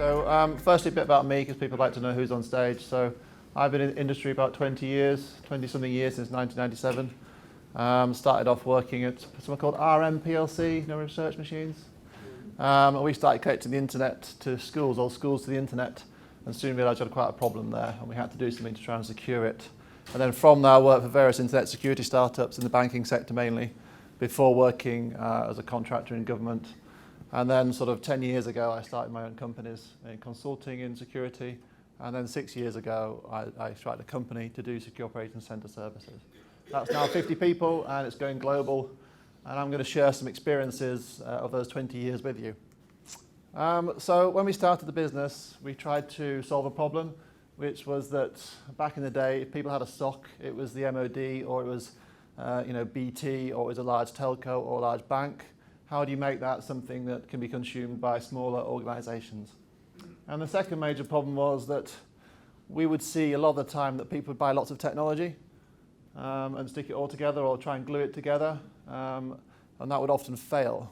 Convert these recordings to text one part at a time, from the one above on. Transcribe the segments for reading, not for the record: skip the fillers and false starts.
So firstly, a bit about me, because people like to know who's on stage. So I've been in the industry about 20 years, 20-something years since 1997. Started off working at something called RM PLC, research machines. And we started connecting the internet to schools, all schools to the internet, and soon realised we had quite a problem there, and we had to do something to try and secure it. And then from there, I worked for various internet security startups in the banking sector mainly, before working as a contractor in government. And then sort of 10 years ago, I started my own companies in consulting in security. And then 6 years ago, I started a company to do secure operations center services. That's now 50 people, and it's going global. And I'm going to share some experiences of those 20 years with you. So when we started the business, we tried to solve a problem, which was that back in the day, if people had a SoC, it was the MOD, or it was BT, or it was a large telco or a large bank. How do you make that something that can be consumed by smaller organizations? And the second major problem was that we would see a lot of the time that people would buy lots of technology and stick it all together or try and glue it together, and that would often fail.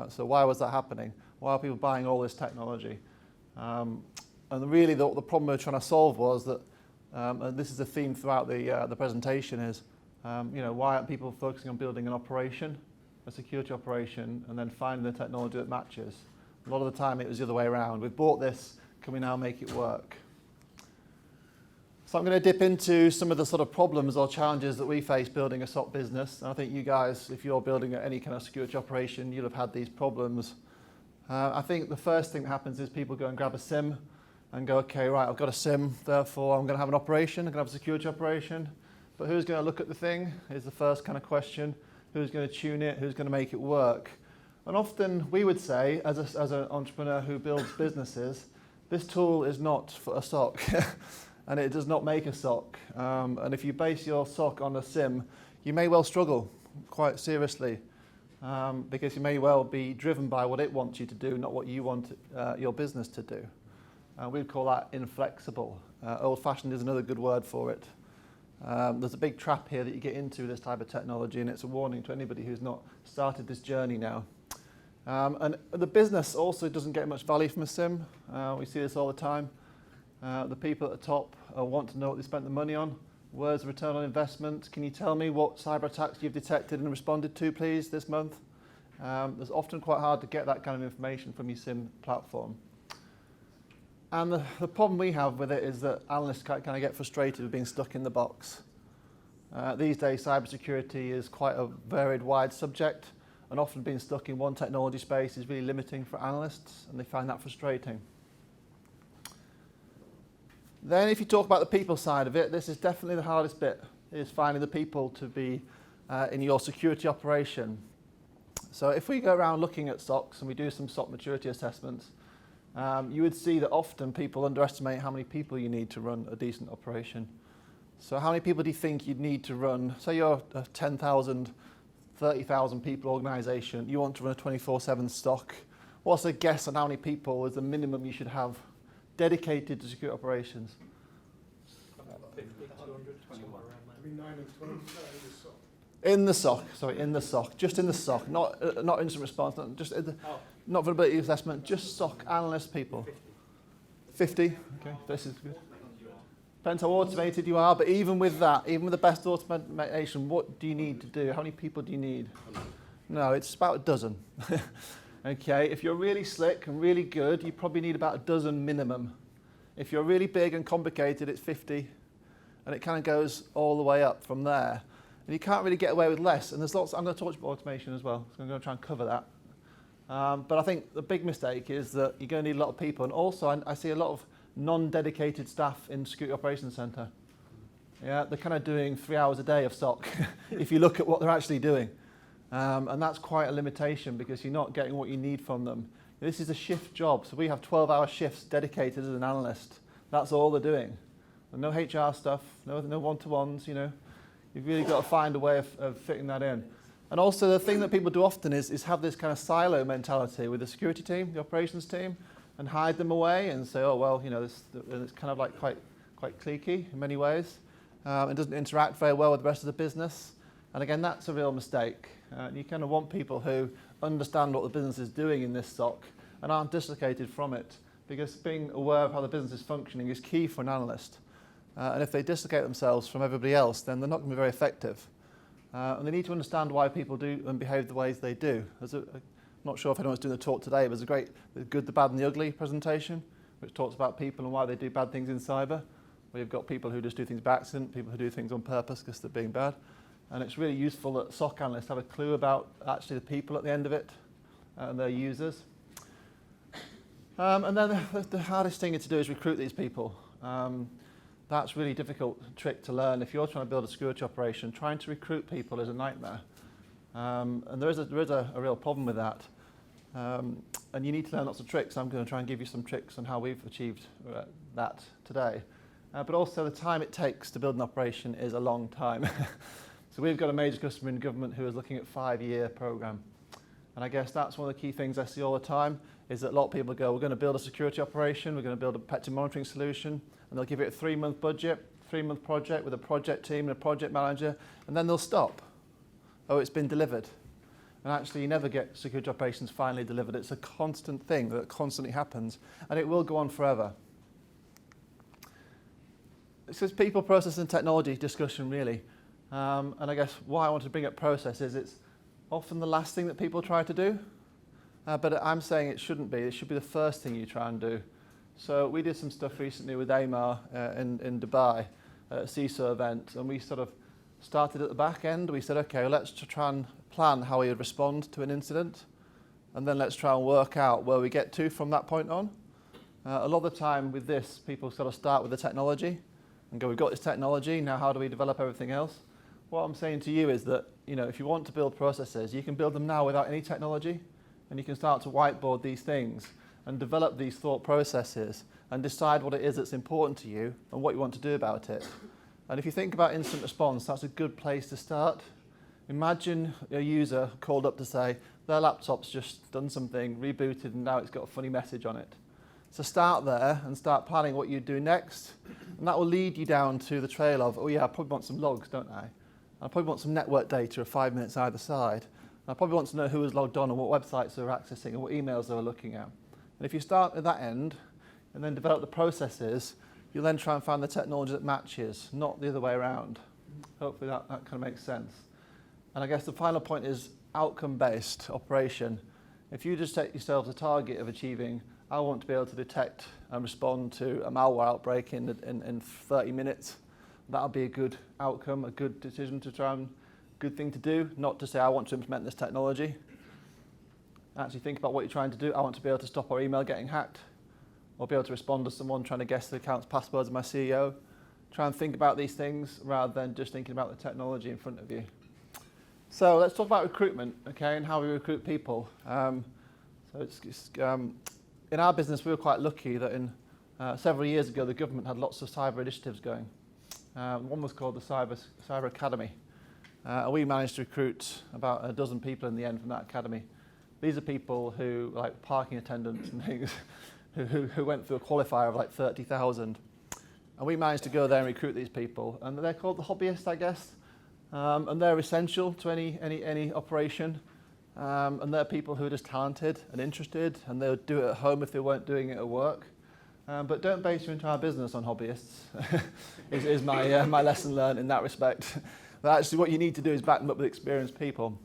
So why was that happening? Why are people buying all this technology? And really the problem we were trying to solve was that, and this is a theme throughout the presentation, is why aren't people focusing on building an operation, a security operation, and then finding the technology that matches? A lot of the time it was the other way around. We've bought this, can we now make it work? So I'm going to dip into some of the sort of problems or challenges that we face building a SoC business. And I think you guys, if you're building any kind of security operation, you'll have had these problems. I think the first thing that happens is people go and grab a SIM and go, okay, right, I've got a SIM, therefore I'm going to have an operation, I'm going to have a security operation. But who's going to look at the thing is the first kind of question. Who's going to tune it? Who's going to make it work? And often we would say, as an entrepreneur who builds businesses, this tool is not for a SoC, and it does not make a SoC. And if you base your SoC on a SIM, you may well struggle quite seriously, because you may well be driven by what it wants you to do, not what you want your business to do. We'd call that inflexible. Old-fashioned is another good word for it. There's a big trap here that you get into this type of technology, and it's a warning to anybody who's not started this journey now. And the business also doesn't get much value from a SIM. We see this all the time. The people at the top want to know what they spent the money on. Where's the return on investment? Can you tell me what cyber attacks you've detected and responded to, please, this month? It's often quite hard to get that kind of information from your SIM platform. And the problem we have with it is that analysts kind of get frustrated with being stuck in the box. These days, cybersecurity is quite a varied, wide subject, and often being stuck in one technology space is really limiting for analysts, and they find that frustrating. Then if you talk about the people side of it, this is definitely the hardest bit, is finding the people to be in your security operation. So if we go around looking at SOCs and we do some SOC maturity assessments, you would see that often people underestimate how many people you need to run a decent operation. So how many people do you think you'd need to run, say you're a 10,000, 30,000 people organisation, you want to run a 24/7 SOC. What's a guess on how many people is the minimum you should have dedicated to security operations? 50, 200, 21. Between 9 and 20 in the SOC, sorry, in the SOC, just in the SOC, not incident response, not just not vulnerability assessment, just SOC analyst people. 50, okay, this is good. Depends how automated you are, but even with that, even with the best automation, what do you need to do? How many people do you need? No, it's about a dozen. Okay, if you're really slick and really good, you probably need about a dozen minimum. If you're really big and complicated, it's 50, and it kind of goes all the way up from there. And you can't really get away with less, and there's lots. I'm going to talk about automation as well, so I'm going to try and cover that. But I think the big mistake is that you're going to need a lot of people, and also I see a lot of non-dedicated staff in Security Operations Center. Yeah, they're kind of doing 3 hours a day of SOC, if you look at what they're actually doing. And that's quite a limitation because you're not getting what you need from them. This is a shift job, so we have 12-hour shifts dedicated as an analyst. That's all they're doing. And no HR stuff, no one-to-ones, You've really got to find a way of fitting that in. And also the thing that people do often is have this kind of silo mentality with the security team, the operations team, and hide them away and say, oh, well, it's kind of like quite cliquey in many ways. It doesn't interact very well with the rest of the business. And again, that's a real mistake. You kind of want people who understand what the business is doing in this SOC and aren't dislocated from it. because being aware of how the business is functioning is key for an analyst. And if they dislocate themselves from everybody else, then they're not going to be very effective. And they need to understand why people do and behave the ways they do. I'm not sure if anyone's doing the talk today, but there's a great The Good, the Bad and the Ugly presentation, which talks about people and why they do bad things in cyber. Where you've got people who just do things by accident, people who do things on purpose because they're being bad. And it's really useful that SoC analysts have a clue about actually the people at the end of it and their users. And then the hardest thing to do is recruit these people. That's really difficult trick to learn. If you're trying to build a security operation, trying to recruit people is a nightmare. And there is a real problem with that. And you need to learn lots of tricks. I'm going to try and give you some tricks on how we've achieved that today. But also the time it takes to build an operation is a long time. So we've got a major customer in government who is looking at a 5-year program. And I guess that's one of the key things I see all the time, is that a lot of people go, we're going to build a security operation, we're going to build a pet monitoring solution, and they'll give it a 3-month budget, 3-month project with a project team and a project manager, and then they'll stop. Oh, it's been delivered. And actually you never get security operations finally delivered. It's a constant thing that constantly happens, and it will go on forever. This is people, process and technology discussion really. And I guess why I want to bring up process is it's often the last thing that people try to do. But I'm saying it shouldn't be. It should be the first thing you try and do. So we did some stuff recently with AMAR in Dubai at a CISO event, and we sort of started at the back end. We said, okay, well, let's try and plan how we would respond to an incident, and then let's try and work out where we get to from that point on. A lot of the time with this, people sort of start with the technology and go, we've got this technology, now how do we develop everything else? What I'm saying to you is that, if you want to build processes, you can build them now without any technology, and you can start to whiteboard these things and develop these thought processes and decide what it is that's important to you and what you want to do about it. And if you think about incident response, that's a good place to start. Imagine a user called up to say their laptop's just done something, rebooted, and now it's got a funny message on it. So start there and start planning what you do next, and that will lead you down to the trail of, oh yeah, I probably want some logs, don't I? I probably want some network data of 5 minutes either side. I probably want to know who was logged on and what websites they were accessing and what emails they were looking at. And if you start at that end and then develop the processes, you'll then try and find the technology that matches, not the other way around. Hopefully that kind of makes sense. And I guess the final point is outcome-based operation. If you just set yourselves a target of achieving, I want to be able to detect and respond to a malware outbreak in 30 minutes, that'll be a good outcome, a good decision to try and good thing to do, not to say I want to implement this technology. Actually think about what you're trying to do. I want to be able to stop our email getting hacked, or be able to respond to someone trying to guess the account's passwords of my CEO. Try and think about these things rather than just thinking about the technology in front of you. So let's talk about recruitment, okay, and how we recruit people. In our business, we were quite lucky that several years ago, the government had lots of cyber initiatives going. One was called the Cyber Academy. We managed to recruit about a dozen people in the end from that academy. These are people who, like parking attendants and things, who went through a qualifier of like 30,000. And we managed to go there and recruit these people. And they're called the hobbyists, I guess. And they're essential to any operation. And they're people who are just talented and interested, and they would do it at home if they weren't doing it at work. But don't base your entire business on hobbyists, is my lesson learned in that respect. But actually what you need to do is back them up with experienced people.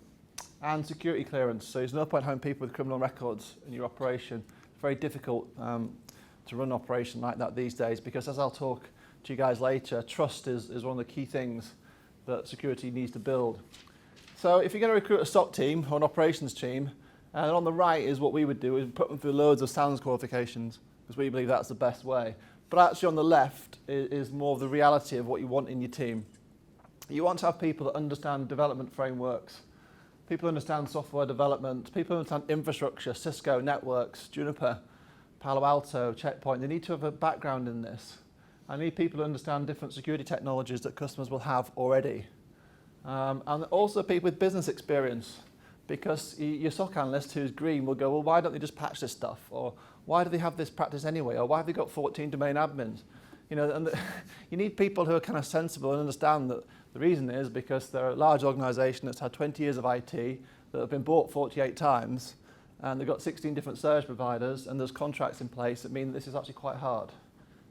And security clearance. So there's no point having people with criminal records in your operation. It's very difficult to run an operation like that these days, because as I'll talk to you guys later, trust is one of the key things that security needs to build. So if you're going to recruit a SOC team or an operations team, and on the right is what we would do, is put them through loads of SANS qualifications, because we believe that's the best way. But actually on the left is more of the reality of what you want in your team. You want to have people that understand development frameworks, people who understand software development, people who understand infrastructure, Cisco, networks, Juniper, Palo Alto, Checkpoint. They need to have a background in this. I need people who understand different security technologies that customers will have already. And also people with business experience, because your SOC analyst who's green will go, well, why don't they just patch this stuff? Or why do they have this practice anyway? Or why have they got 14 domain admins? And you need people who are kind of sensible and understand that the reason is because they're a large organisation that's had 20 years of IT, that have been bought 48 times, and they've got 16 different service providers, and there's contracts in place that mean this is actually quite hard.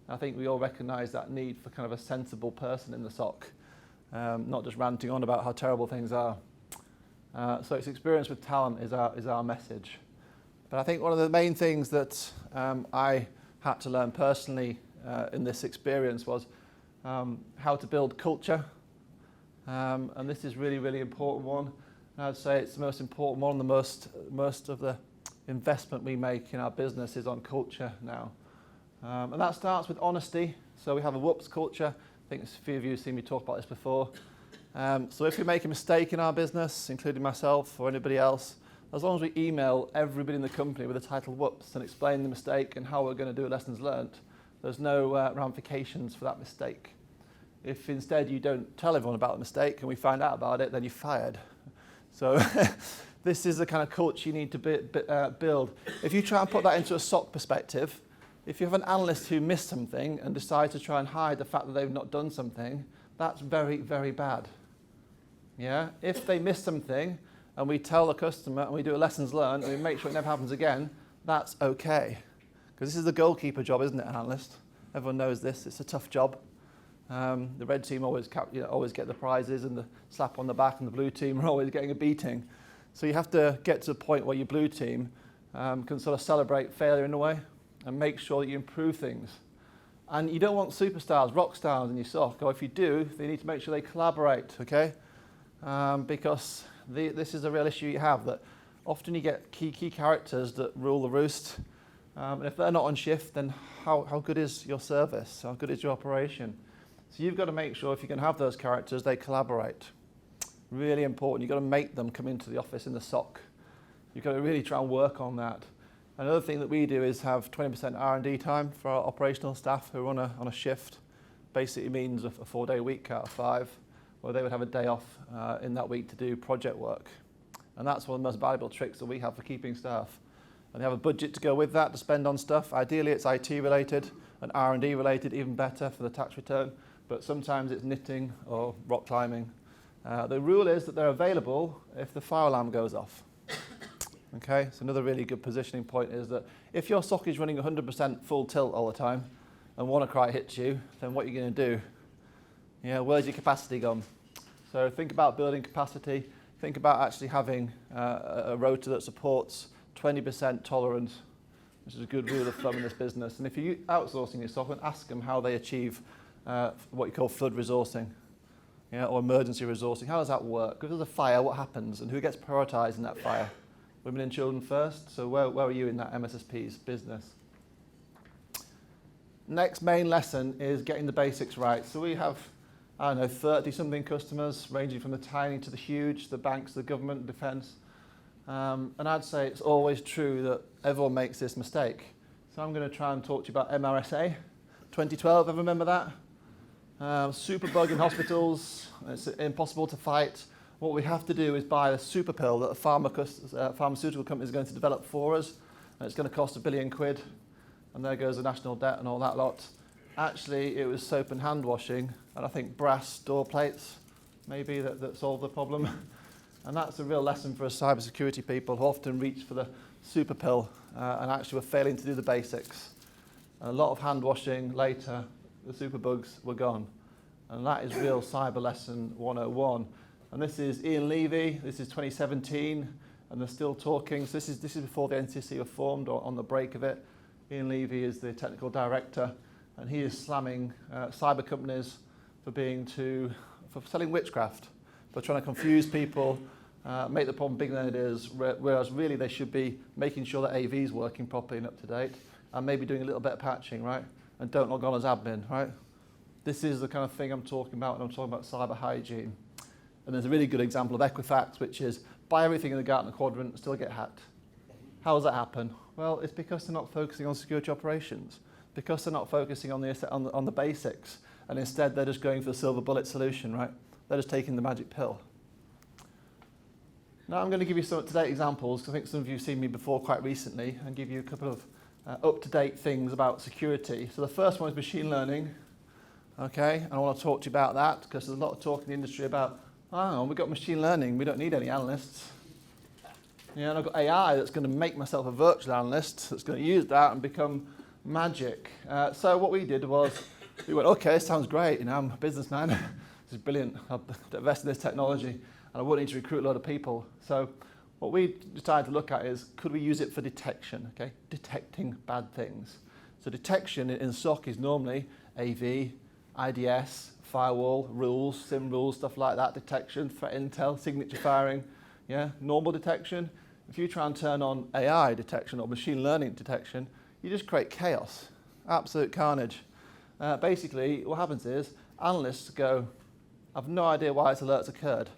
And I think we all recognise that need for kind of a sensible person in the SoC, not just ranting on about how terrible things are. So it's experience with talent is our message. But I think one of the main things that I had to learn personally in this experience was how to build culture. And this is really, really important one. And I'd say it's the most important one. Most of the investment we make in our business is on culture now. And that starts with honesty. So we have a whoops culture. I think a few of you have seen me talk about this before. So if we make a mistake in our business, including myself or anybody else, as long as we email everybody in the company with the title whoops and explain the mistake and how we're going to do lessons learnt, there's no ramifications for that mistake. If instead you don't tell everyone about the mistake and we find out about it, then you're fired. So this is the kind of culture you need to build. If you try and put that into a SoC perspective, if you have an analyst who missed something and decides to try and hide the fact that they've not done something, that's very, very bad. Yeah? If they miss something and we tell the customer and we do a lessons learned and we make sure it never happens again, that's okay. Because this is the goalkeeper job, isn't it, an analyst? Everyone knows this. It's a tough job. The red team always get the prizes and the slap on the back, and the blue team are always getting a beating. So you have to get to a point where your blue team can sort of celebrate failure in a way and make sure that you improve things. And you don't want superstars, rock stars in your SoC, or if you do, they need to make sure they collaborate, okay? Because this is a real issue you have, that often you get key characters that rule the roost. And if they're not on shift, then how good is your service? How good is your operation? So you've got to make sure if you can have those characters, they collaborate. Really important. You've got to make them come into the office in the SoC. You've got to really try and work on that. Another thing that we do is have 20% R&D time for our operational staff who are on a shift. Basically means a 4-day week out of 5, where they would have a day off in that week to do project work. And that's one of the most valuable tricks that we have for keeping staff. And they have a budget to go with that to spend on stuff. Ideally it's IT related and R&D related, even better for the tax return. But sometimes it's knitting or rock climbing. The rule is that they're available if the fire alarm goes off. Okay, so another really good positioning point is that if your SoC is running 100% full tilt all the time and WannaCry hits you, then what are you going to do? Yeah, where's your capacity gone? So think about building capacity. Think about actually having a rotor that supports 20% tolerance, which is a good rule of thumb in this business. And if you're outsourcing your SoC, ask them how they achieve what you call flood resourcing, or emergency resourcing. How does that work? If there's a fire, what happens? And who gets prioritised in that fire? Women and children first. So where are you in that MSSP's business? Next main lesson is getting the basics right. So we have, 30-something customers, ranging from the tiny to the huge, the banks, the government, defence. And I'd say it's always true that everyone makes this mistake. So I'm going to try and talk to you about MRSA. 2012, ever remember that? Super bug in hospitals. It's impossible to fight. What we have to do is buy a super pill that a pharmaceutical company is going to develop for us, and it's going to cost £1 billion. And there goes the national debt and all that lot. Actually, it was soap and hand washing, and I think brass door plates, maybe, that solved the problem. And that's a real lesson for us cybersecurity people who often reach for the super pill and actually were failing to do the basics. And a lot of hand washing later, the super bugs were gone. And that is real cyber lesson 101. And this is Ian Levy, this is 2017, and they're still talking. So this is before the NCC were formed, or on the break of it. Ian Levy is the technical director, and he is slamming cyber companies for selling witchcraft, for trying to confuse people, make the problem bigger than it is, whereas really they should be making sure that AV is working properly and up to date, and maybe doing a little bit of patching, right? And don't log on as admin, right? This is the kind of thing I'm talking about when I'm talking about cyber hygiene. And there's a really good example of Equifax, which is buy everything in the Gartner quadrant and still get hacked. How does that happen? Well, it's because they're not focusing on security operations, because they're not focusing on the basics, and instead they're just going for the silver bullet solution, right? They're just taking the magic pill. Now I'm going to give you some up-to-date examples, because I think some of you have seen me before quite recently, and give you a couple of up-to-date things about security. So the first one is machine learning. Okay, and I want to talk to you about that, because there's a lot of talk in the industry about, we've got machine learning, we don't need any analysts. Yeah, and I've got AI that's going to make myself a virtual analyst that's going to use that and become magic. So what we did was, we went, okay, this sounds great. You know, I'm a businessman. This is brilliant. I'll invest in this technology, and I won't need to recruit a lot of people. So what we decided to look at is, could we use it for detection? Okay, detecting bad things. So detection in SoC is normally AV, IDS, firewall, rules, SIM rules, stuff like that, detection, threat intel, signature firing, yeah, normal detection. If you try and turn on AI detection or machine learning detection, you just create chaos, absolute carnage. Basically, what happens is, analysts go, I've no idea why this alert's occurred.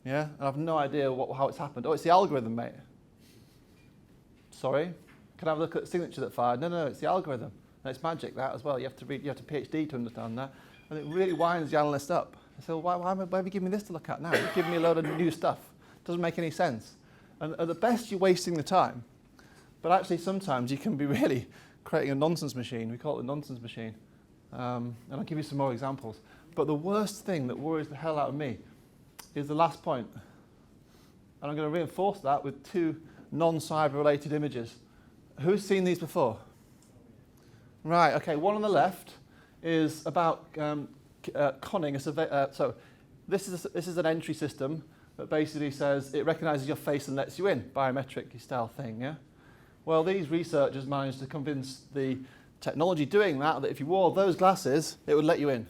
Yeah, and I've no idea how it's happened. Oh, it's the algorithm, mate. Sorry? Can I have a look at the signature that fired? No, it's the algorithm. And it's magic, that as well. You have to PhD to understand that. And it really winds the analyst up. I say, well, why have you given me this to look at now? You've given me a load of new stuff. It doesn't make any sense. And at the best, you're wasting the time. But actually, sometimes you can be really creating a nonsense machine. We call it a nonsense machine. And I'll give you some more examples. But the worst thing that worries the hell out of me is the last point. And I'm going to reinforce that with two non-cyber related images. Who's seen these before? Right, okay, one on the left is about conning a survey. So this is an entry system that basically says it recognizes your face and lets you in, biometric style thing, yeah? Well, these researchers managed to convince the technology doing that if you wore those glasses, it would let you in.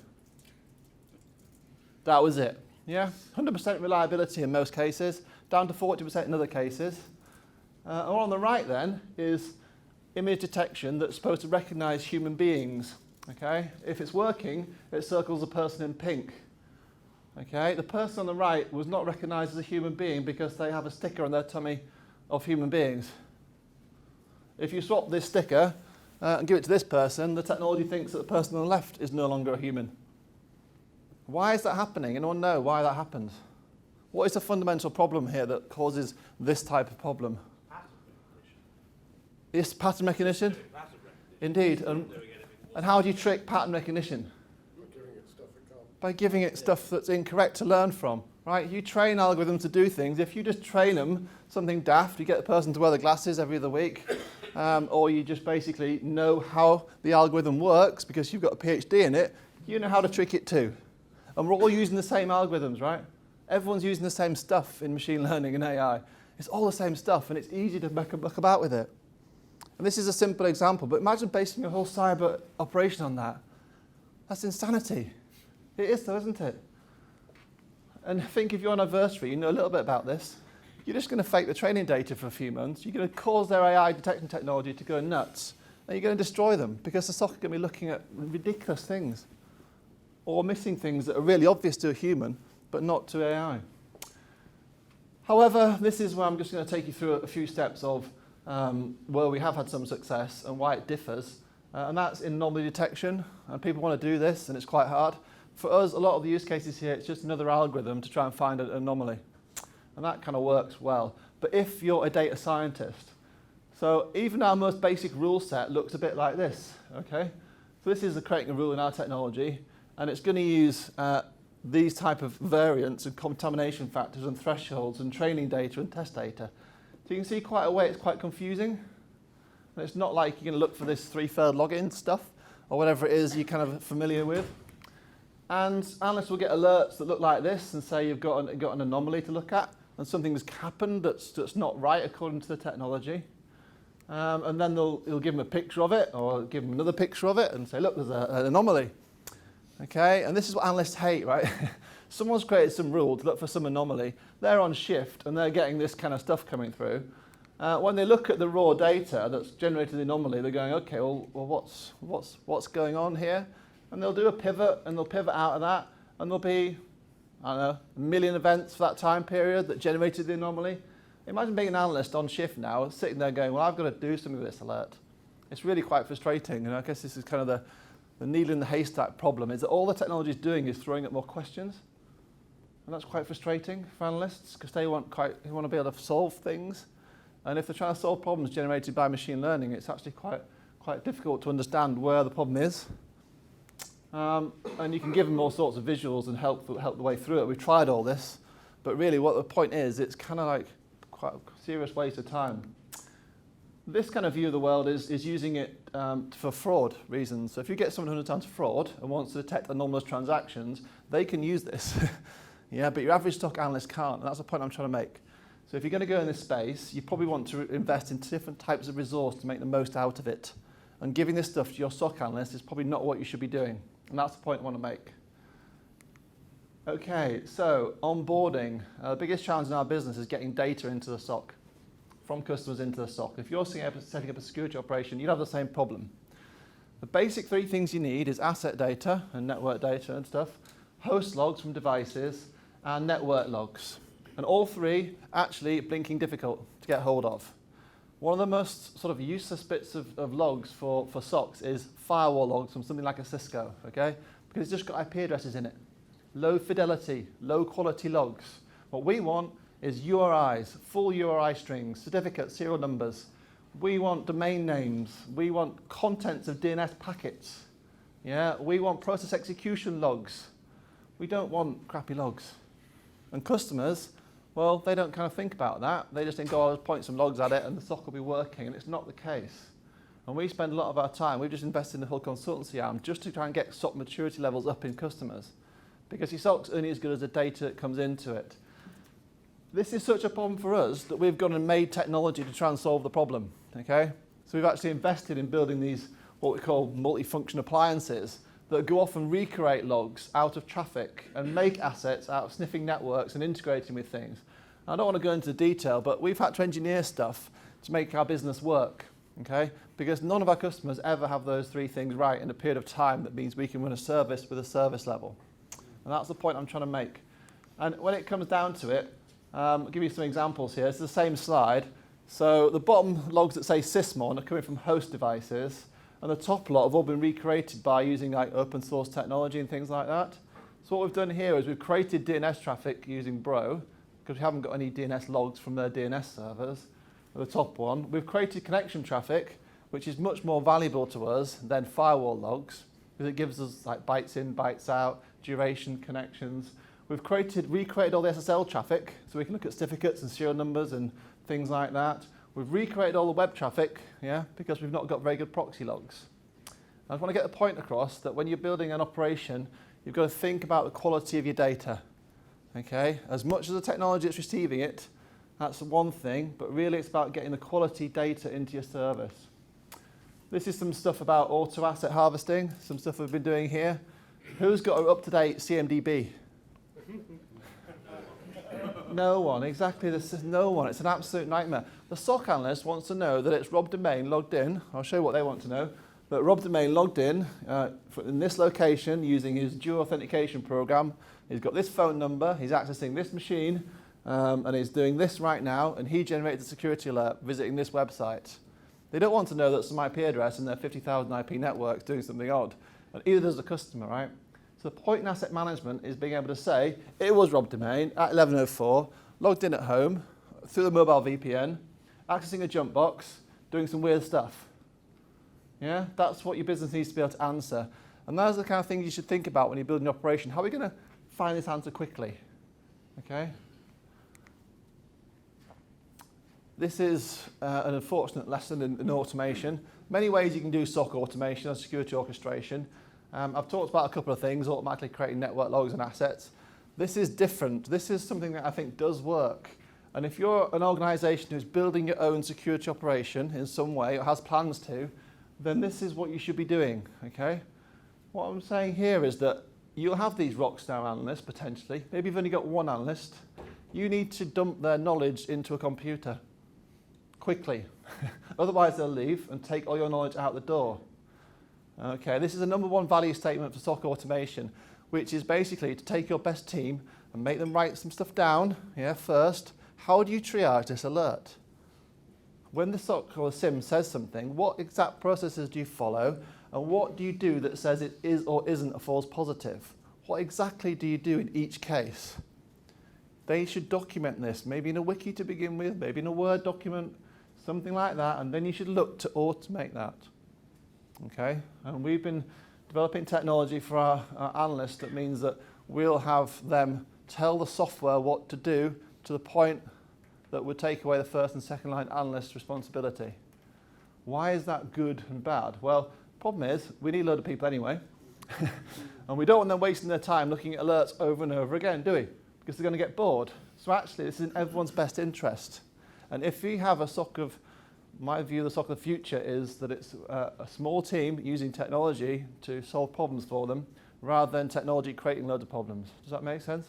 That was it, yeah? 100% reliability in most cases, down to 40% in other cases. On the right then is image detection that's supposed to recognize human beings, okay? If it's working, it circles a person in pink, okay? The person on the right was not recognized as a human being because they have a sticker on their tummy of human beings. If you swap this sticker and give it to this person, the technology thinks that the person on the left is no longer a human. Why is that happening? Anyone know why that happens? What is the fundamental problem here that causes this type of problem? It's pattern recognition? Indeed. And how do you trick pattern recognition? By giving it stuff that's incorrect to learn from. Right? You train algorithms to do things. If you just train them something daft, you get the person to wear the glasses every other week, or you just basically know how the algorithm works because you've got a PhD in it, you know how to trick it too. And we're all using the same algorithms, right? Everyone's using the same stuff in machine learning and AI. It's all the same stuff, and it's easy to muck about with it. And this is a simple example, but imagine basing your whole cyber operation on that. That's insanity. It is though, isn't it? And think if you're on anniversary, you know a little bit about this. You're just going to fake the training data for a few months. You're going to cause their AI detection technology to go nuts. And you're going to destroy them because the SoC are going to be looking at ridiculous things or missing things that are really obvious to a human, but not to AI. However, this is where I'm just going to take you through a few steps of where we have had some success and why it differs. And that's in anomaly detection. And people want to do this, and it's quite hard. For us, a lot of the use cases here, it's just another algorithm to try and find an anomaly. And that kind of works well. But if you're a data scientist, so even our most basic rule set looks a bit like this, okay? So this is creating a rule in our technology, and it's going to use these type of variants and contamination factors and thresholds and training data and test data. So you can see quite a way it's quite confusing. And it's not like you're going to look for this 3-third login stuff or whatever it is you're kind of familiar with. And analysts will get alerts that look like this and say you've got an anomaly to look at and something's happened that's not right according to the technology. And then you'll give them a picture of it or give them another picture of it and say, look, there's an anomaly. Okay, and this is what analysts hate, right? Someone's created some rule to look for some anomaly. They're on shift and they're getting this kind of stuff coming through. When they look at the raw data that's generated the anomaly, they're going, okay, well what's going on here? And they'll do a pivot, and they'll pivot out of that, and there'll be, I don't know, 1 million events for that time period that generated the anomaly. Imagine being an analyst on shift now, sitting there going, well, I've got to do something with this alert. It's really quite frustrating, and I guess this is kind of the needle in the haystack problem, is that all the technology is doing is throwing up more questions. And that's quite frustrating for analysts, because they want to be able to solve things. And if they're trying to solve problems generated by machine learning, it's actually quite difficult to understand where the problem is. And you can give them all sorts of visuals and help the way through it. We've tried all this, but really what the point is, it's kind of like quite a serious waste of time. This kind of view of the world is using it for fraud reasons. So if you get someone who understands fraud and wants to detect anomalous transactions, they can use this. Yeah, but your average stock analyst can't, and that's the point I'm trying to make. So if you're going to go in this space, you probably want to invest in different types of resource to make the most out of it. And giving this stuff to your SoC analyst is probably not what you should be doing. And that's the point I want to make. Okay, so onboarding. The biggest challenge in our business is getting data into the SoC, from customers into the SoC. If you're setting up a security operation, you'd have the same problem. The basic three things you need is asset data and network data and stuff, host logs from devices, and network logs. And all three actually blinking difficult to get hold of. One of the most sort of useless bits of logs for SoCs is firewall logs from something like a Cisco, okay? Because it's just got IP addresses in it. Low fidelity, low quality logs. What we want is URIs, full URI strings, certificates, serial numbers. We want domain names. We want contents of DNS packets. Yeah, we want process execution logs. We don't want crappy logs. And customers, well, they don't kind of think about that. They just think, oh, I'll point some logs at it and the SoC will be working, and it's not the case. And we spend a lot of our time, we've just invested in the whole consultancy arm just to try and get SoC maturity levels up in customers. Because your SoC's only as good as the data that comes into it. This is such a problem for us that we've gone and made technology to try and solve the problem, okay? So we've actually invested in building these, what we call multifunction appliances that go off and recreate logs out of traffic and make assets out of sniffing networks and integrating with things. I don't want to go into detail, but we've had to engineer stuff to make our business work, okay? Because none of our customers ever have those three things right in a period of time that means we can run a service with a service level. And that's the point I'm trying to make. And when it comes down to it, I'll give you some examples here. It's the same slide. So the bottom logs that say sysmon are coming from host devices, and the top lot have all been recreated by using like open source technology and things like that. So what we've done here is we've created DNS traffic using Bro, because we haven't got any DNS logs from their DNS servers. The top one, we've created connection traffic, which is much more valuable to us than firewall logs, because it gives us like bytes in, bytes out, duration, connections. We've recreated all the SSL traffic, so we can look at certificates and serial numbers and things like that. We've recreated all the web traffic, yeah, because we've not got very good proxy logs. I just want to get the point across that when you're building an operation, you've got to think about the quality of your data, okay? As much as the technology that's receiving it, that's one thing, but really it's about getting the quality data into your service. This is some stuff about auto asset harvesting, some stuff we've been doing here. Who's got an up-to-date CMDB? No one, exactly. This is no one. It's an absolute nightmare. The SoC analyst wants to know that it's Rob Demain logged in. I'll show you what they want to know. But Rob Demain logged in this location using his dual authentication program. He's got this phone number. He's accessing this machine, and he's doing this right now. And he generated a security alert visiting this website. They don't want to know that some IP address in their 50,000 IP network is doing something odd. And either does the customer, right? So the point in asset management is being able to say, it was Rob Demain at 11:04, logged in at home, through the mobile VPN, accessing a jump box, doing some weird stuff. Yeah, that's what your business needs to be able to answer. And those are the kind of things you should think about when you're building an operation. How are we going to find this answer quickly? Okay. This is an unfortunate lesson in automation. Many ways you can do SoC automation and security orchestration. I've talked about a couple of things, automatically creating network logs and assets. This is different. This is something that I think does work. And if you're an organization who's building your own security operation in some way or has plans to, then this is what you should be doing, okay? What I'm saying here is that you'll have these rockstar analysts potentially. Maybe you've only got one analyst. You need to dump their knowledge into a computer quickly. Otherwise they'll leave and take all your knowledge out the door. Okay, this is the number one value statement for SoC automation, which is basically to take your best team and make them write some stuff down, yeah, first. How do you triage this alert? When the SoC or the SIM says something, what exact processes do you follow, and what do you do that says it is or isn't a false positive? What exactly do you do in each case? They should document this, maybe in a wiki to begin with, maybe in a Word document, something like that, and then you should look to automate that. Okay, and we've been developing technology for our analysts that means that we'll have them tell the software what to do to the point that would take away the first and second line analyst's responsibility. Why is that good and bad? Well, the problem is we need a load of people anyway, and we don't want them wasting their time looking at alerts over and over again, do we? Because they're going to get bored. So actually, this is in everyone's best interest. And if we have a SoC of, my view of the SoC of the future is that it's a small team using technology to solve problems for them, rather than technology creating loads of problems. Does that make sense?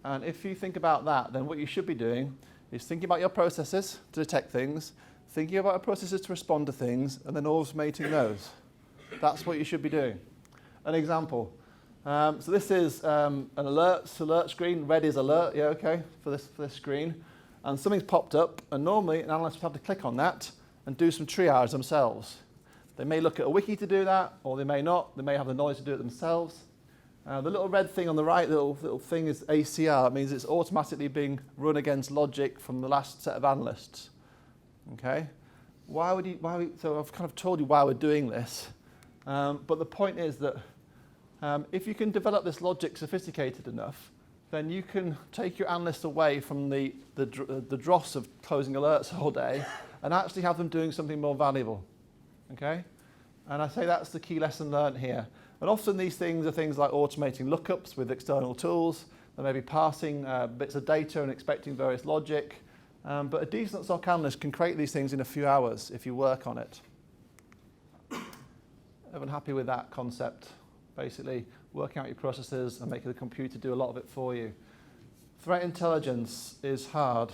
And if you think about that, then what you should be doing is thinking about your processes to detect things, thinking about your processes to respond to things, and then automating those. That's what you should be doing. An example. So this is an alert screen. Red is alert, yeah, okay, for this screen. And something's popped up, and normally an analyst would have to click on that and do some triage themselves. They may look at a wiki to do that, or they may not. They may have the knowledge to do it themselves. The little red thing on the right, little thing is ACR. It means it's automatically being run against logic from the last set of analysts. Okay? So I've kind of told you why we're doing this. But the point is that if you can develop this logic sophisticated enough, then you can take your analysts away from the dross of closing alerts all day and actually have them doing something more valuable. Okay? And I say that's the key lesson learned here. And often these things are things like automating lookups with external tools. They may be parsing bits of data and expecting various logic. But a decent SoC analyst can create these things in a few hours if you work on it. Everyone happy with that concept? Basically, working out your processes and making the computer do a lot of it for you. Threat intelligence is hard.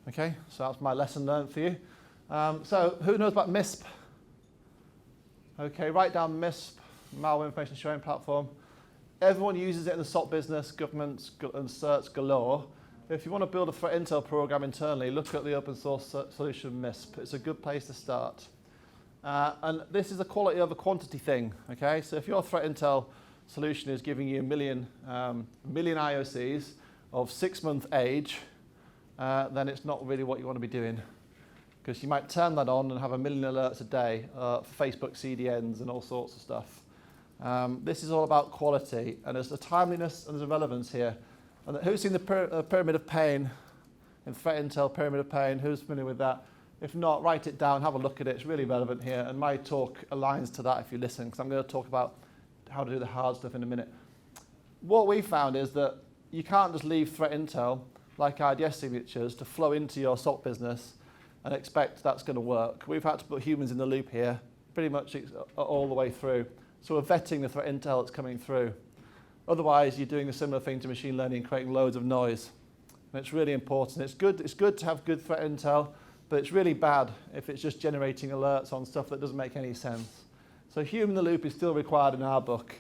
Okay, so that's my lesson learned for you. So who knows about MISP? Okay, write down MISP, Malware Information Sharing Platform. Everyone uses it in the SOC business, governments and certs galore. If you want to build a threat intel program internally, look at the open source solution MISP. It's a good place to start. And this is a quality over quantity thing. Okay, so if your threat intel solution is giving you a million IOCs of 6-month age, then it's not really what you want to be doing. Because you might turn that on and have 1 million alerts a day for Facebook CDNs and all sorts of stuff. This is all about quality, and there's a timeliness and there's a relevance here. And who's seen the pyramid of pain in threat intel, pyramid of pain? Who's familiar with that? If not, write it down, have a look at it. It's really relevant here, and my talk aligns to that if you listen, because I'm going to talk about how to do the hard stuff in a minute. What we found is that you can't just leave threat intel, like IDS signatures, to flow into your SOC business and expect that's going to work. We've had to put humans in the loop here, pretty much all the way through. So we're vetting the threat intel that's coming through. Otherwise, you're doing a similar thing to machine learning, creating loads of noise. And it's really important. It's good to have good threat intel, but it's really bad if it's just generating alerts on stuff that doesn't make any sense. So human in the loop is still required in our book.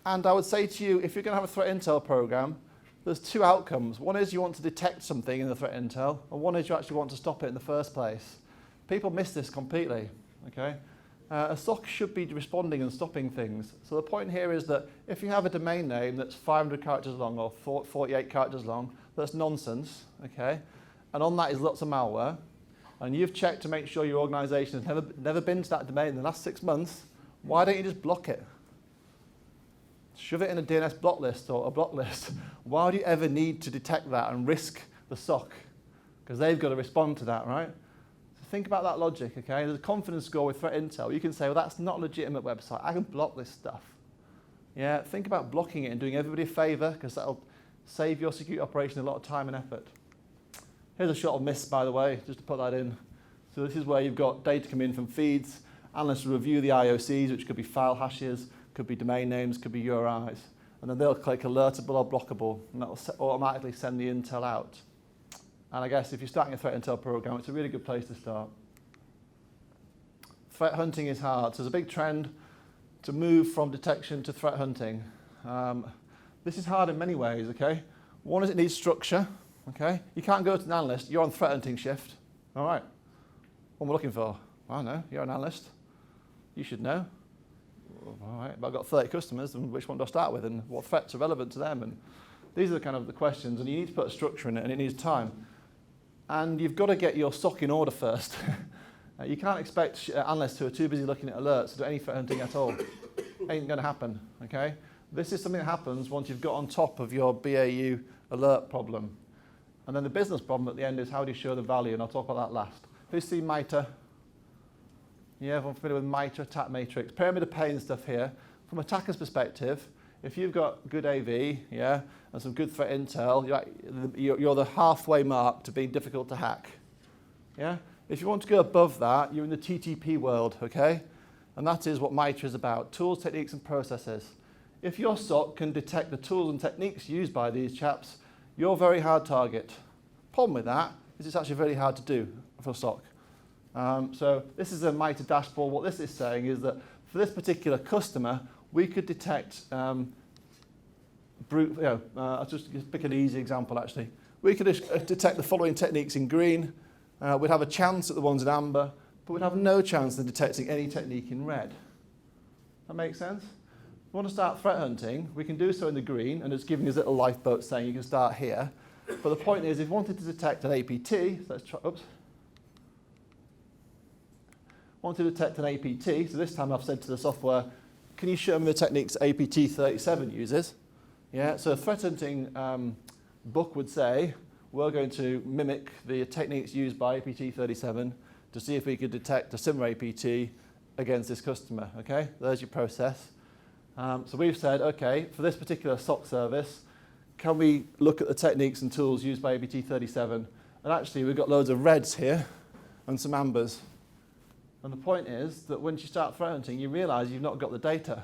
And I would say to you, if you're going to have a threat intel program, there's 2 outcomes. One is you want to detect something in the threat intel, and one is you actually want to stop it in the first place. People miss this completely. Okay? A SOC should be responding and stopping things. So the point here is that if you have a domain name that's 500 characters long or 48 characters long, that's nonsense. Okay? And on that is lots of malware, and you've checked to make sure your organization has never been to that domain in the last 6 months, why don't you just block it? Shove it in a DNS block list or a block list. Why do you ever need to detect that and risk the SOC? Because they've got to respond to that, right? So think about that logic, okay? There's a confidence score with threat intel. You can say, well, that's not a legitimate website. I can block this stuff. Yeah, think about blocking it and doing everybody a favor, because that'll save your security operation a lot of time and effort. Here's a shot of MISP, by the way, just to put that in. So this is where you've got data come in from feeds. Analysts review the IOCs, which could be file hashes, could be domain names, could be URIs. And then they'll click alertable or blockable, and that will automatically send the intel out. And I guess if you're starting a threat intel program, it's a really good place to start. Threat hunting is hard. So there's a big trend to move from detection to threat hunting. This is hard in many ways, okay? One is it needs structure, okay? You can't go to an analyst, you're on threat hunting shift. All right, what am I looking for? I don't know, you're an analyst. You should know. All right, but I've got 30 customers, and which one do I start with, and what threats are relevant to them? And these are the kind of the questions, and you need to put a structure in it, and it needs time. And you've got to get your SOC in order first. You can't expect analysts who are too busy looking at alerts to do any threat hunting at all. Ain't going to happen, okay? This is something that happens once you've got on top of your BAU alert problem. And then the business problem at the end is how do you show the value, and I'll talk about that last. Who's seen MITRE? Yeah, everyone familiar with MITRE, attack matrix, pyramid of pain stuff here. From an attacker's perspective, if you've got good AV, yeah, and some good threat intel, you're the halfway mark to being difficult to hack. Yeah? If you want to go above that, you're in the TTP world, okay? And that is what MITRE is about, tools, techniques, and processes. If your SoC can detect the tools and techniques used by these chaps, you're a very hard target. Problem with that is it's actually very hard to do for SoC. So this is a MITRE dashboard. What this is saying is that for this particular customer, we could detect, I'll just pick an easy example actually. We could detect the following techniques in green. We'd have a chance at the ones in amber, but we'd have no chance in detecting any technique in red. That makes sense? If we want to start threat hunting, we can do so in the green, and it's giving us a little lifeboat saying you can start here. But the point is, if we wanted to detect an APT, so let's try, wanted to detect an APT, so this time I've said to the software, can you show me the techniques APT37 uses? Yeah, so a threat hunting book would say, we're going to mimic the techniques used by APT37 to see if we could detect a similar APT against this customer, okay? There's your process. So we've said, okay, for this particular SoC service, can we look at the techniques and tools used by APT37? And actually, we've got loads of reds here and some ambers. And the point is that once you start threat hunting, you realize you've not got the data.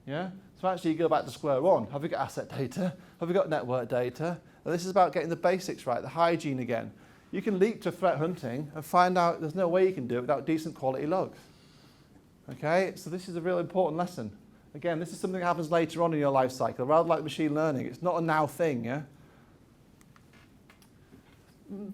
Yeah? So actually, you go back to square one. Have we got asset data? Have we got network data? And this is about getting the basics right, the hygiene again. You can leap to threat hunting and find out there's no way you can do it without decent quality logs. Okay? So this is a real important lesson. Again, this is something that happens later on in your life cycle, rather like machine learning. It's not a now thing, yeah?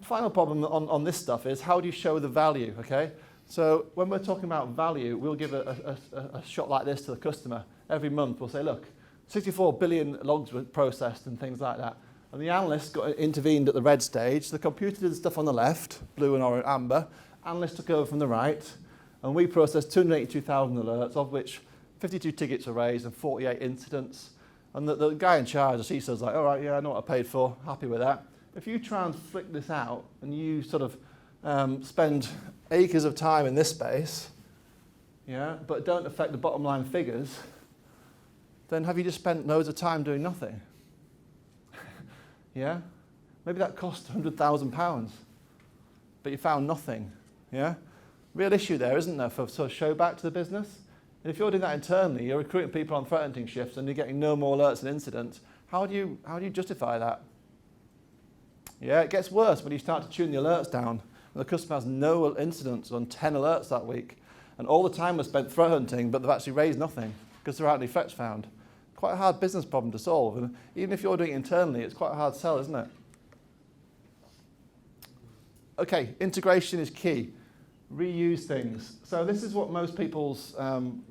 Final problem on this stuff is how do you show the value, okay? So when we're talking about value, we'll give a shot like this to the customer. Every month we'll say, look, 64 billion logs were processed and things like that. And the analyst got intervened at the red stage. The computer did the stuff on the left, blue and orange, amber. Analyst took over from the right. And we processed 282,000 alerts, of which 52 tickets were raised and 48 incidents. And the guy in charge, the CISO's like, all right, yeah, I know what I paid for, happy with that. If you try and flick this out and you sort of spend acres of time in this space, yeah, but don't affect the bottom line figures, then have you just spent loads of time doing nothing? Yeah? Maybe that cost £100,000, but you found nothing. Yeah? Real issue there, isn't there, for sort of show back to the business? And if you're doing that internally, you're recruiting people on threat hunting shifts and you're getting no more alerts and incidents, how do you justify that? Yeah, it gets worse when you start to tune the alerts down. And the customer has no incidents on 10 alerts that week. And all the time was spent threat hunting, but they've actually raised nothing because there aren't any threats found. Quite a hard business problem to solve. And even if you're doing it internally, it's quite a hard sell, isn't it? Okay, integration is key. Reuse things. So this is what most people's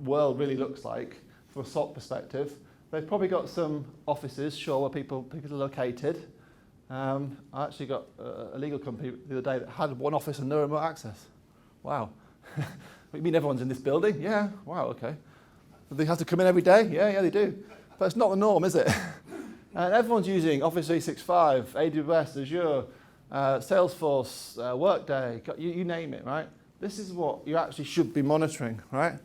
world really looks like from a SoC perspective. They've probably got some offices, sure, where people are located. I actually got a legal company the other day that had one office and no remote access. Wow. You mean everyone's in this building? Yeah. Wow, okay. They have to come in every day? Yeah, they do. But it's not the norm, is it? And everyone's using Office 365, AWS, Azure, Salesforce, Workday, you name it, right? This is what you actually should be monitoring, right?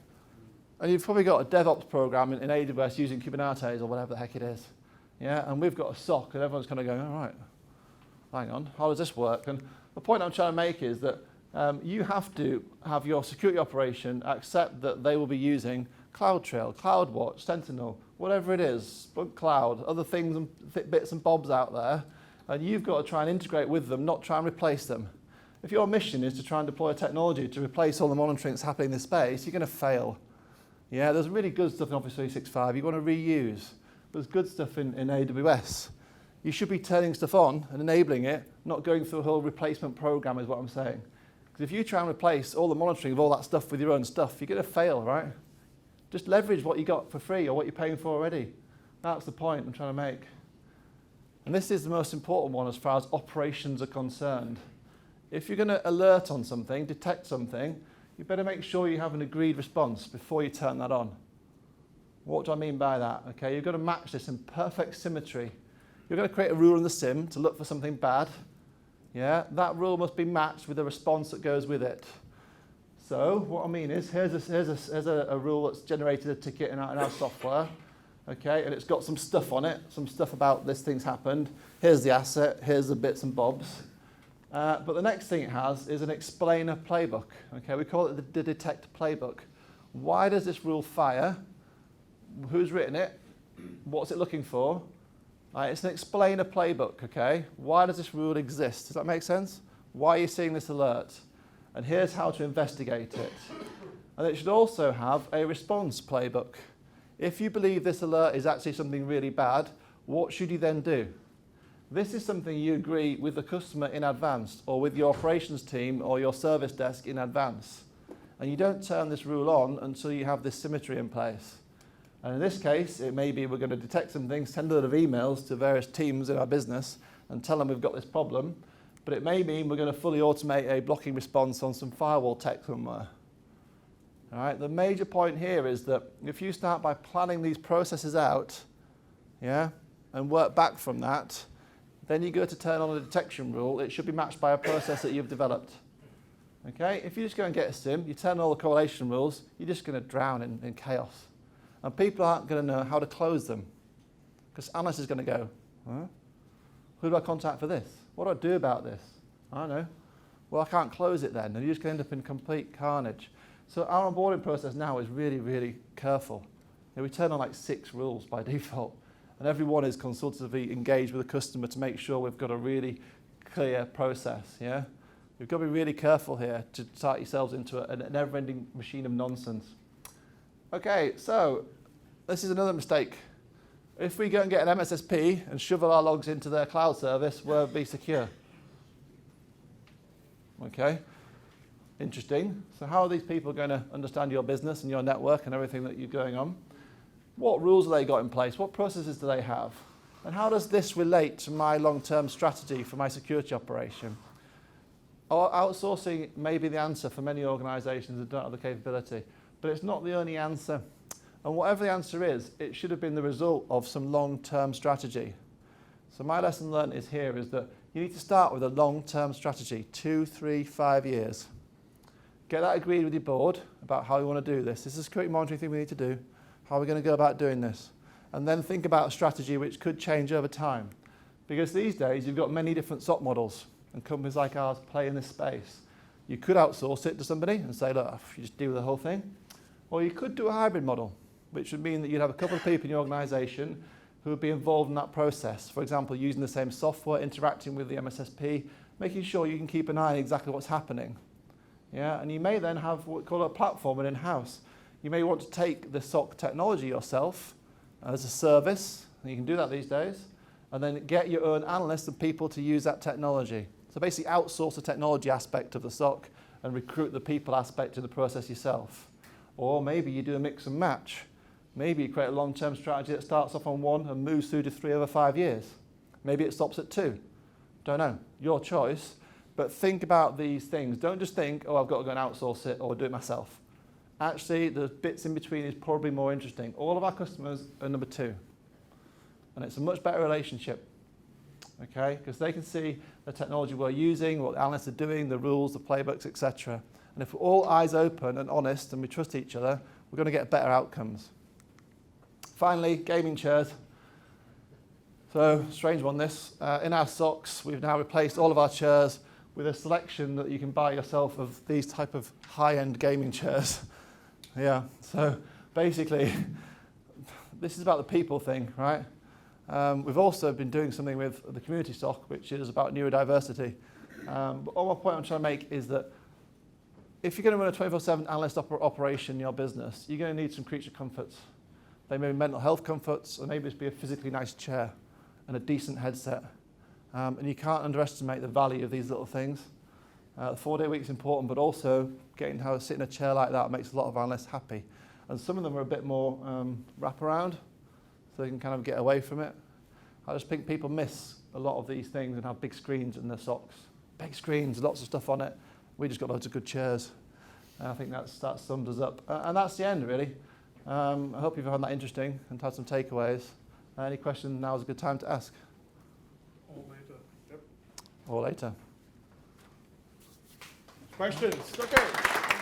And you've probably got a DevOps program in AWS using Kubernetes or whatever the heck it is. Yeah, and we've got a SoC and everyone's kind of going, all right, hang on, how does this work? And the point I'm trying to make is that you have to have your security operation accept that they will be using CloudTrail, CloudWatch, Sentinel, whatever it is, Splunk Cloud, other things and bits and bobs out there, and you've got to try and integrate with them, not try and replace them. If your mission is to try and deploy a technology to replace all the monitoring that's happening in this space, you're going to fail. Yeah, there's really good stuff in Office 365 you want to reuse. There's good stuff in AWS. You should be turning stuff on and enabling it, not going through a whole replacement program is what I'm saying. Because if you try and replace all the monitoring of all that stuff with your own stuff, you're going to fail, right? Just leverage what you got for free or what you're paying for already. That's the point I'm trying to make. And this is the most important one as far as operations are concerned. If you're going to alert on something, detect something, you better make sure you have an agreed response before you turn that on. What do I mean by that? Okay, you've got to match this in perfect symmetry. you're going to create a rule in the sim to look for something bad. Yeah, that rule must be matched with a response that goes with it. So what I mean is, here's a rule that's generated a ticket in our software, okay, and it's got some stuff on it, some stuff about this thing's happened. Here's the asset, here's the bits and bobs. But the next thing it has is an explainer playbook. Okay, we call it the detect playbook. Why does this rule fire? Who's written it? What's it looking for? It's an explainer playbook, okay? Why does this rule exist? Does that make sense? Why are you seeing this alert? And here's how to investigate it. And it should also have a response playbook. If you believe this alert is actually something really bad, what should you then do? This is something you agree with the customer in advance, or with your operations team or your service desk in advance. And you don't turn this rule on until you have this symmetry in place. And in this case, it may be we're going to detect some things, send a lot of emails to various teams in our business and tell them we've got this problem. But it may mean we're going to fully automate a blocking response on some firewall tech somewhere. All right, the major point here is that if you start by planning these processes out, yeah, and work back from that, then you go to turn on a detection rule, it should be matched by a process that you've developed. Okay, if you just go and get a sim, you turn on all the correlation rules, you're just going to drown in chaos. And people aren't going to know how to close them. Because analyst is going to go, huh? Who do I contact for this? What do I do about this? I don't know. Well, I can't close it then. And you're just going to end up in complete carnage. So our onboarding process now is really, really careful. We turn on like 6 rules by default. And everyone is consultatively engaged with the customer to make sure we've got a really clear process. Yeah? You've got to be really careful here to start yourselves into a never-ending machine of nonsense. Okay, so this is another mistake. If we go and get an MSSP and shovel our logs into their cloud service, we'll be secure. Okay, interesting. So how are these people going to understand your business and your network and everything that you're going on? What rules have they got in place? What processes do they have? And how does this relate to my long-term strategy for my security operation? Outsourcing may be the answer for many organizations that don't have the capability, but it's not the only answer. And whatever the answer is, it should have been the result of some long-term strategy. So my lesson learned is here is that you need to start with a long-term strategy, 2, 3, 5 years. Get that agreed with your board about how you want to do this. This is a security monitoring thing we need to do. How are we going to go about doing this? And then think about a strategy which could change over time. Because these days, you've got many different SoC models, and companies like ours play in this space. You could outsource it to somebody and say, look, you just deal with the whole thing. Or you could do a hybrid model, which would mean that you'd have a couple of people in your organization who would be involved in that process. For example, using the same software, interacting with the MSSP, making sure you can keep an eye on exactly what's happening. Yeah? And you may then have what we call a platform in-house. You may want to take the SoC technology yourself as a service, and you can do that these days, and then get your own analysts and people to use that technology. So basically outsource the technology aspect of the SoC and recruit the people aspect of the process yourself. Or maybe you do a mix and match. Maybe you create a long-term strategy that starts off on 1 and moves through to 3 over 5 years. Maybe it stops at 2. Don't know, your choice. But think about these things. Don't just think, oh, I've got to go and outsource it or do it myself. Actually, the bits in between is probably more interesting. All of our customers are number 2. And it's a much better relationship, okay? Because they can see the technology we're using, what the analysts are doing, the rules, the playbooks, etc. And if we're all eyes open and honest and we trust each other, we're going to get better outcomes. Finally, gaming chairs. So, strange one this. In our SoCs, we've now replaced all of our chairs with a selection that you can buy yourself of these type of high-end gaming chairs. Yeah, so basically, this is about the people thing, right? We've also been doing something with the community SoC, which is about neurodiversity. But all my point I'm trying to make is that if you're going to run a 24/7 analyst operation in your business, you're going to need some creature comforts. They may be mental health comforts, or maybe it's be a physically nice chair and a decent headset. And you can't underestimate the value of these little things. The 4-day week is important, but also getting how to sit in a chair like that makes a lot of analysts happy. And some of them are a bit more wraparound, so they can kind of get away from it. I just think people miss a lot of these things and have big screens in their SoCs. Big screens, lots of stuff on it. We just got loads of good chairs. And I think that sums us up. And that's the end, really. I hope you've found that interesting and had some takeaways. Any questions, now is a good time to ask. or later. Questions? Okay.